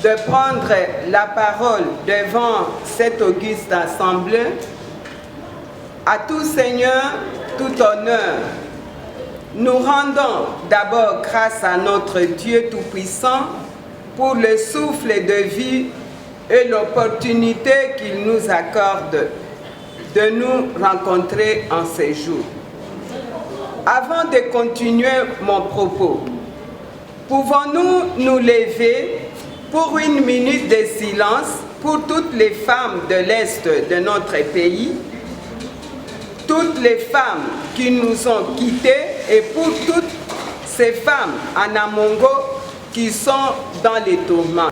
de prendre la parole devant cette auguste assemblée. À tout Seigneur, tout honneur. Nous rendons d'abord grâce à notre Dieu Tout-Puissant pour le souffle de vie et l'opportunité qu'il nous accorde de nous rencontrer en ces jours. Avant de continuer mon propos, pouvons-nous nous lever pour une minute de silence pour toutes les femmes de l'Est de notre pays, toutes les femmes qui nous ont quittés et pour toutes ces femmes en Amongo qui sont dans les tourments.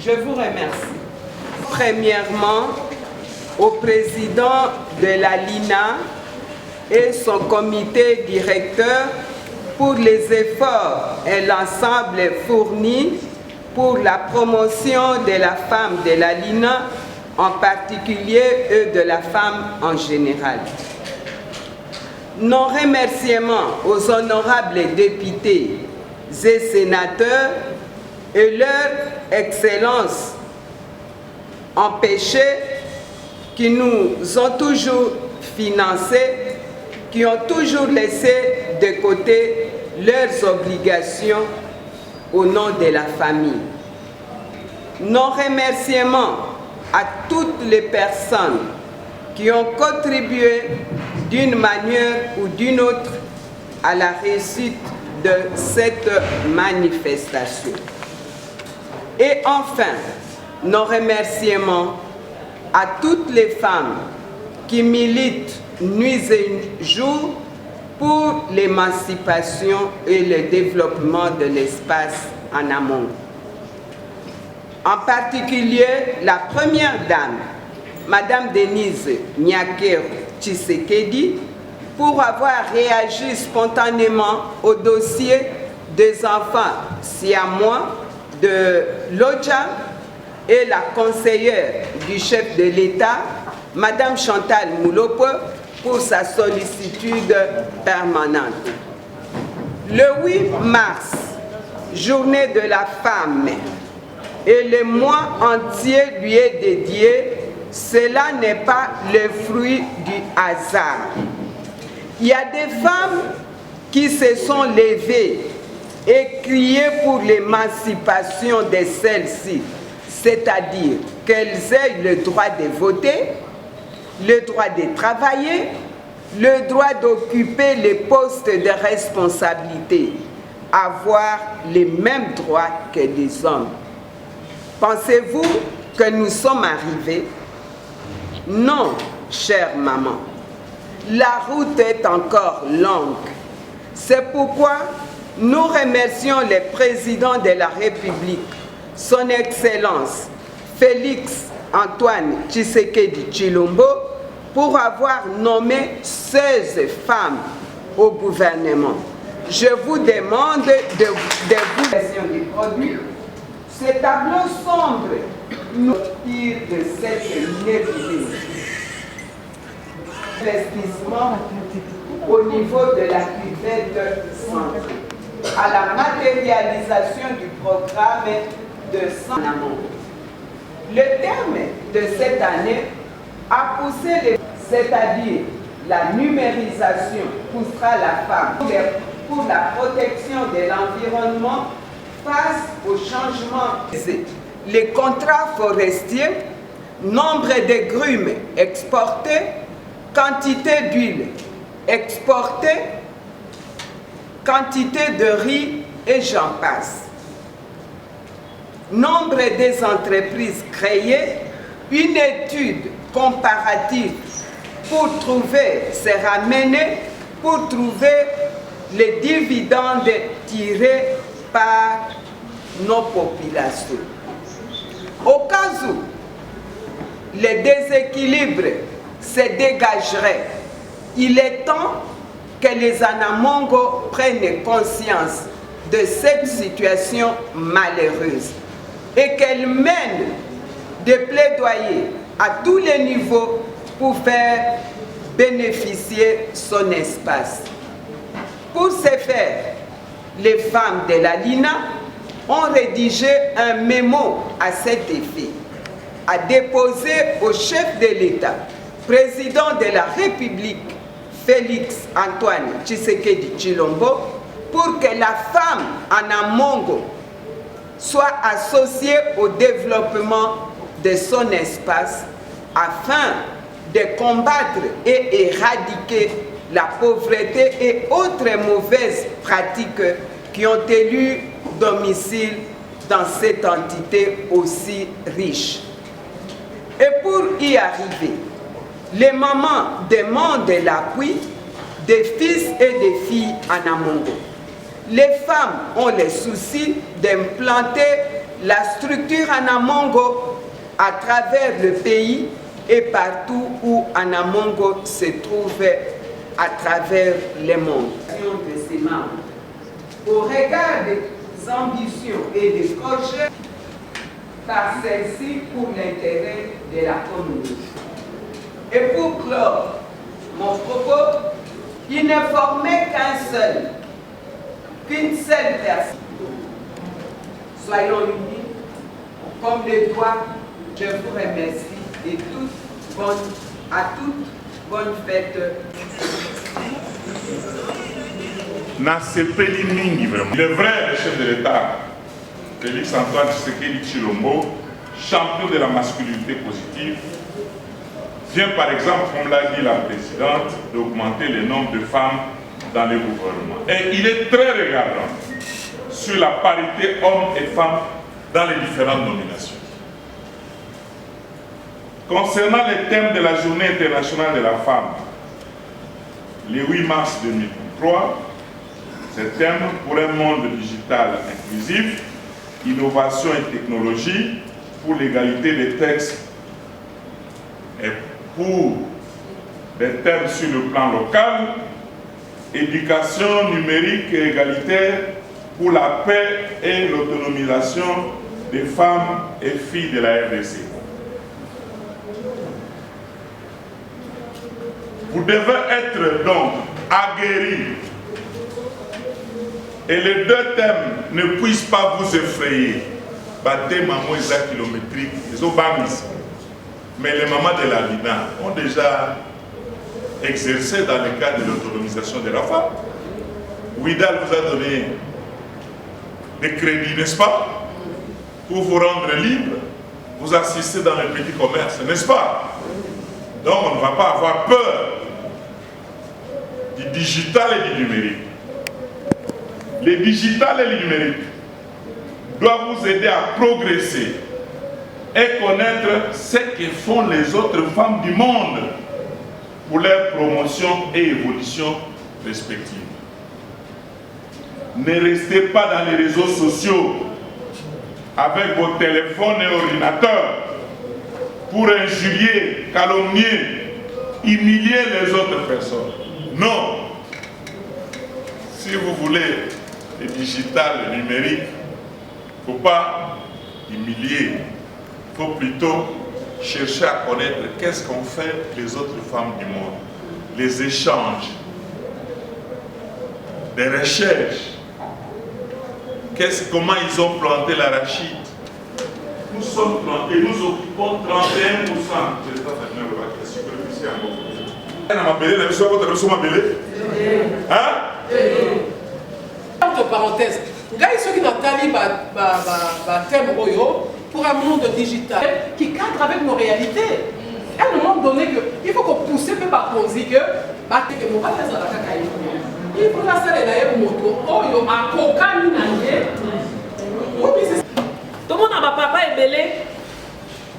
Je vous remercie. Premièrement, au président de la LINA et son comité directeur pour les efforts et l'ensemble fournis pour la promotion de la femme de la LINA, en particulier et de la femme en général. Nos remerciements aux honorables députés et sénateurs et leur excellence empêchée qui nous ont toujours financés, qui ont toujours laissé de côté leurs obligations au nom de la famille. Nos remerciements à toutes les personnes qui ont contribué d'une manière ou d'une autre à la réussite de cette manifestation. Et enfin, nos remerciements à toutes les femmes qui militent nuit et jour pour l'émancipation et le développement de l'espace en amont. En particulier, la première dame, Madame Denise Nyakero Tshisekedi, pour avoir réagi spontanément au dossier des enfants siamois de Lodja et la conseillère du chef de l'État, Madame Chantal Moulopo, pour sa sollicitude permanente. Le 8 mars, journée de la femme, et le mois entier lui est dédié, cela n'est pas le fruit du hasard. Il y a des femmes qui se sont levées et crié pour l'émancipation de celles-ci, c'est-à-dire qu'elles aient le droit de voter, le droit de travailler, le droit d'occuper les postes de responsabilité, avoir les mêmes droits que les hommes. Pensez-vous que nous sommes arrivés? Non, chère maman. La route est encore longue. C'est pourquoi nous remercions le président de la République, son Excellence Félix Antoine Tshisekedi Tshilombo, pour avoir nommé 16 femmes au gouvernement. Je vous demande de vous du produit. Ce tableau sombre nous tire de cette nébuleuse. Investissement au niveau de la cuvette centrale, à la matérialisation du programme de Sanamon. Le terme de cette année a poussé, c'est-à-dire la numérisation poussera la femme pour la protection de l'environnement face au changement. Les contrats forestiers, nombre de grumes exportées, quantité d'huile exportée, quantité de riz et j'en passe. Nombre des entreprises créées, une étude comparative pour trouver, se ramener, pour trouver les dividendes tirés par nos populations. Au cas où les déséquilibres se dégageraient, il est temps que les Anamongo prennent conscience de cette situation malheureuse et qu'elles mènent des plaidoyers à tous les niveaux pour faire bénéficier son espace. Pour ce faire, les femmes de la LINA ont rédigé un mémo à cet effet, a déposé au chef de l'État, président de la République, Félix Antoine Tshisekedi Tshilombo, pour que la femme en Amongo soit associée au développement de son espace afin de combattre et éradiquer la pauvreté et autres mauvaises pratiques qui ont élu domicile dans cette entité aussi riche. Et pour y arriver, les mamans demandent l'appui des fils et des filles en Amongo. Les femmes ont le souci d'implanter la structure en Amongo à travers le pays et partout où en Amongo se trouve à travers le monde. De ces membres, au regard des ambitions et des projets par celles-ci pour l'intérêt de la communauté. Et pour clore mon propos, il ne formait qu'une seule personne. Soyons unis, comme les doigts, je vous remercie et à toutes bonne fête. Le vrai chef de l'État, Félix Antoine Tshisekedi Tshilombo, champion de la masculinité positive, vient par exemple, comme l'a dit la présidente, d'augmenter le nombre de femmes dans le gouvernement. Et il est très regardant sur la parité hommes et femmes dans les différentes nominations. Concernant les thèmes de la Journée internationale de la femme, le 8 mars 2003, ces thèmes pour un monde digital inclusif, innovation et technologie, pour l'égalité des textes et pour des thèmes sur le plan local, éducation numérique et égalitaire pour la paix et l'autonomisation des femmes et filles de la RDC. Vous devez être donc aguerris et les deux thèmes ne puissent pas vous effrayer. Baptême à Moïse kilométrique, ils ont banni. Mais les mamans de la Lina ont déjà exercé dans le cadre de l'autonomisation de la femme. Ouidal vous a donné des crédits, n'est-ce pas, pour vous rendre libre. Vous assistez dans les petits commerces, n'est-ce pas? Donc on ne va pas avoir peur du digital et du numérique. Le digital et le numérique doivent vous aider à progresser et connaître ce que font les autres femmes du monde pour leur promotion et évolution respective. Ne restez pas dans les réseaux sociaux avec vos téléphones et ordinateurs pour injurier, calomnier, humilier les autres personnes. Non. Si vous voulez le digital, le numérique, il ne faut pas humilier. Il faut plutôt chercher à connaître qu'est-ce qu'ont fait les autres femmes du monde. Les échanges, des recherches. Comment ils ont planté l'arachide. Nous sommes plantés, nous occupons 31% de l'état superficiel. Entre parenthèses, ceux qui n'entendent pas thème pour un monde digital qui cadre avec nos réalités. À un moment donné, il faut qu'on pousse peu par conzi que il faut la salle d'ailleurs moto. Oh, à coca tout le monde a papa et belé.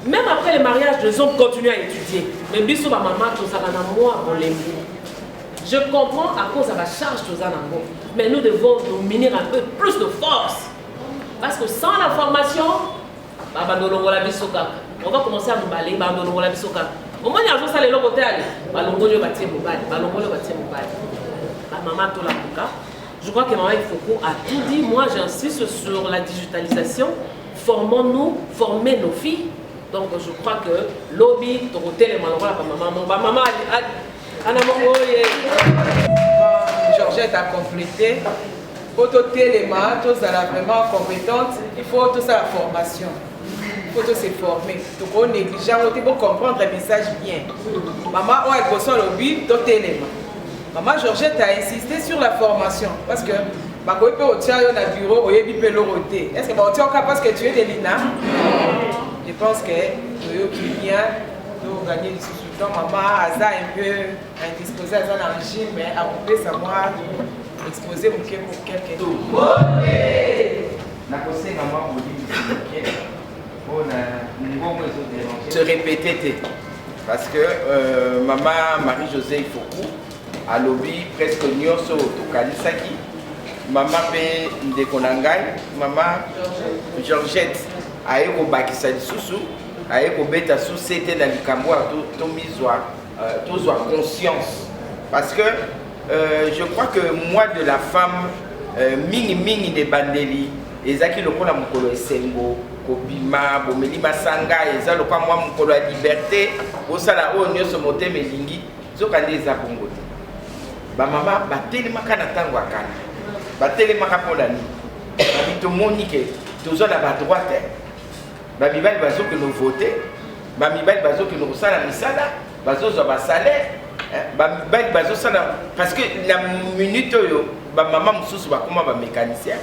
Même après le mariage, les hommes continuent à étudier. Mais bisous ma maman, tout ça dans moi on les je comprends à cause de la charge de Zanango. Mais nous devons nous munir un peu plus de force. Parce que sans la formation, on va commencer à nous balayer. Au moins, il y a un jour, ça les locaux je crois que Maman Ifoko a tout dit. Moi, j'insiste sur la digitalisation. Formons-nous, formez nos filles. Donc, je crois que lobby, Toroté, les maman, Georgette a complété. Pour tout téléma, tous vraiment compétentes, il faut tout ça la formation. Il faut tous se former. Donc on négligent, on pour comprendre le message bien. Maman, on a bossé le but, tout téléma. Maman Georgette a insisté sur la formation parce que ma copine au tien dans le bureau, au yébi peut l'oroter. Est-ce que tu es encore parce que tu es de l'INA? Je pense que tu es bien pour gagner du sous-temps. Maman a un peu indisposé à un régime, mais à couper sa moi exposer pour quelqu'un d'autre. Se répéter parce que maman Marie-Josée Ifoku a lobby presque nyonso tokalisaki maman pe ndekonangai maman Georgette aye kobakisa lisusu aye kobeta société na likambo to mizwa tozwa conscience parce que je crois que moi de la femme mingi de bandeli ezaki lokola mokolo esengo kobima bomeli masanga eza lokola mwa mokolo ya liberté osala oyo nyonso motema elingi zoka nde eza bongo te bamama batelemaka na ntango ya kala batelemaka mpona nini babi tomoni ke tozwa na badroit te bamibali bazokende vote bamibali bazokende kosala misala bazozwa basalaire bamibali bazosala parce que na minute oyo bamama mosusu bakoma bamécanicien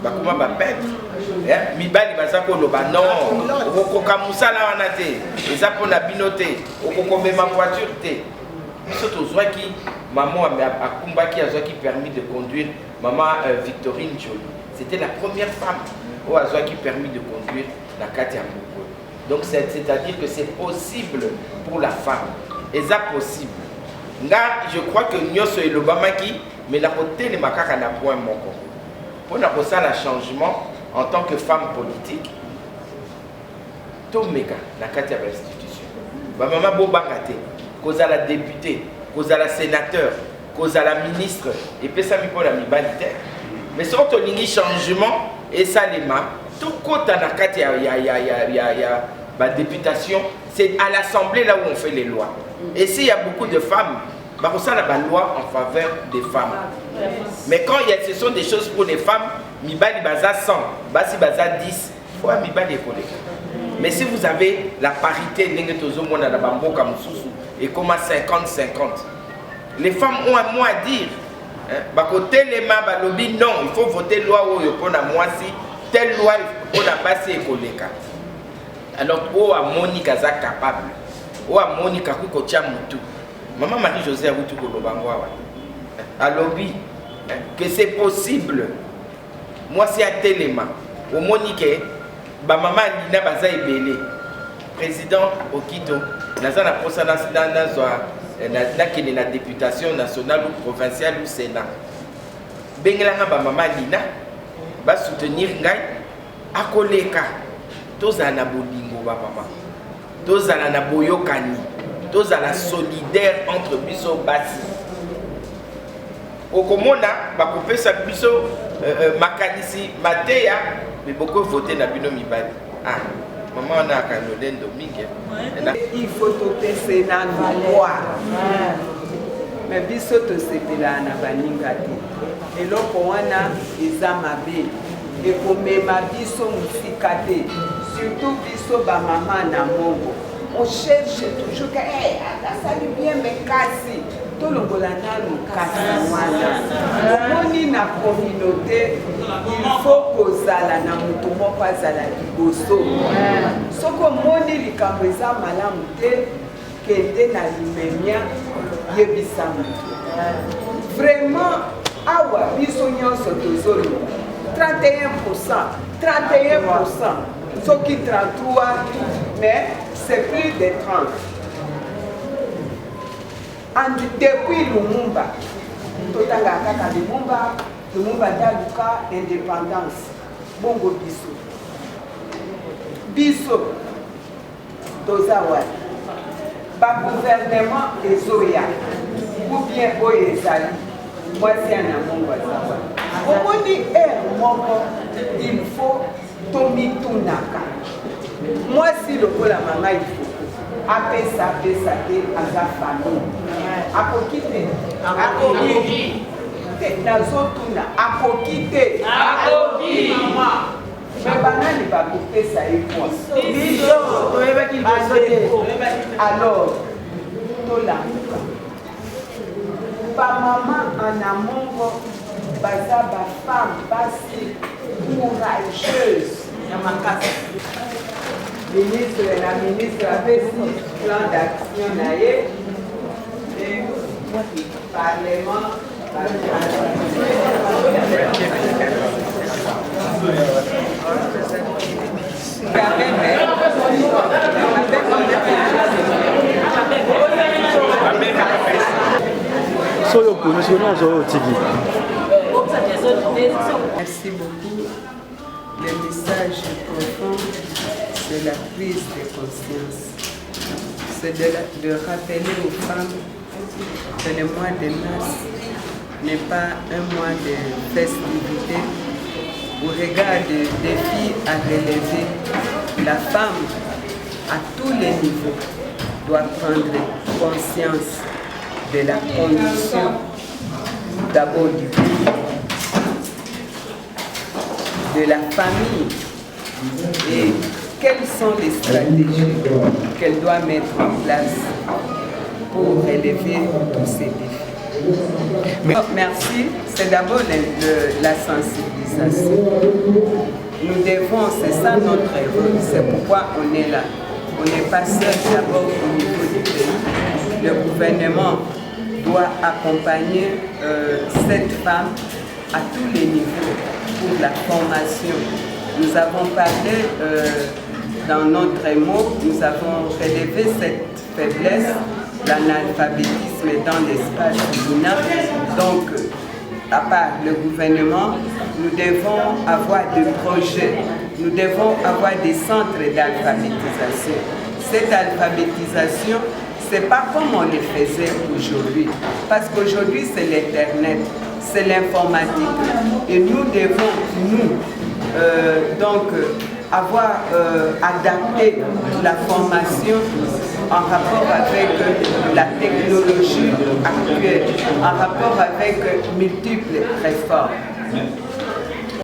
bakoma bapeintre mibali baza koloba non okokoka mosala wana te eza mpona bino te okokomema voiture te biso tozwaki maman akumbaki azwaki permis de conduire maman Victorine Jolie c'était la première femme oyo azwaki permis de conduire na kati ya mokolo donc c'est-à-dire que c'est possible pour la femme eza possible nga je crois que nyonso elobamaki mais na kotelema kaka na point moko mpona kosala changement en tant que femme politique tomeka na kati ya bainstitution bamama bobanga te kozala député kozala sénateur kozala ministre epesami mpona mibali te mais soki tolingi changement esalema tokota na kati ya badéputation c'est à l'Assemblée là où on fait les lois et s'il y a beaucoup de femmes bakosala ba loi en faveur des femmes mais quand ce sont des choses pour les femmes mibali baza 100 basi baza 10 faut mibali ekoleka mais si vous avez la parité ndenge tozomona na bamboka mosusu et comme à 50-50 les femmes ont un mot à dire bakotelema balobi non il faut voter loi oyo mpona mwasi telle loi mpona basi ekoleka alors oyo amoni kaza capable oyo amoni kakoki kotia mutu maman Marie-Josée Awutu kolobango awa alobi que c'est possible moi c'est à telema omoni ke bamama alina baza ebele président okito naza na posa nazwa nakende na députation nationale ou provinciale ou sénat bengelanga bamama alina basoutenir ngai akoleka tozala na bolingo bamama tozala na boyokani tozala solidaire entre biso basi okomona bakopesa biso makanisi mateya mais beaucoup voter na bino mibali maman wana akanolendo mingi il faut topesa na loi mais biso tosepela na baninga te eloko wana eza mabe ekomema biso mosika te surtout biso bamama na mongo on cherche toujours que asali bien mais kasi tolongola nano kasi wana omoni na communauté il faut kozala na moto moko azala liboso soki omoni likambo eza malamu te kende na limemia yebisa moto vraiment awa biso nyonso tozoloba 31% soki 33 mais c'est plus de 30 depuis Lumumba totanga kaka Lumumba daluka indépendance bongo biso toza wana ba gouvernement ezoya ou bien oyo ezali mwasi na mongo azawa omoni moko il faut tomitunaka mwasi lokola mama ifo apesa te aza famille akoki te nazotuna akoki te mama mais banani bakopesa ye alors tolamuka bamama en amongo baza bafemme basi courageuse ya makasi la ministre apesi plan d'action na ye parlement Merci beaucoup. Le message profond, c'est la prise de conscience. C'est de rappeler aux femmes que le mois de mars n'est pas un mois de festivité. Au regard des défis à relever, la femme, à tous les niveaux, doit prendre conscience de la condition d'abord du pays, de la famille et quelles sont les stratégies qu'elle doit mettre en place pour relever tous ces défis. Merci, c'est d'abord la sensibilisation. Nous devons, c'est ça notre rôle, c'est pourquoi on est là. On n'est pas seul d'abord au niveau du pays. Le gouvernement doit accompagner cette femme à tous les niveaux pour la formation. Nous avons parlé dans notre mot, nous avons relevé cette faiblesse, l'analphabétisme dans l'espace féminin. Donc, à part le gouvernement, nous devons avoir des projets, nous devons avoir des centres d'alphabétisation. Cette alphabétisation, ce n'est pas comme on le faisait aujourd'hui, parce qu'aujourd'hui c'est l'Internet, c'est l'informatique, et nous devons, donc, avoir adapté la formation en rapport avec la technologie actuelle, en rapport avec multiples réformes.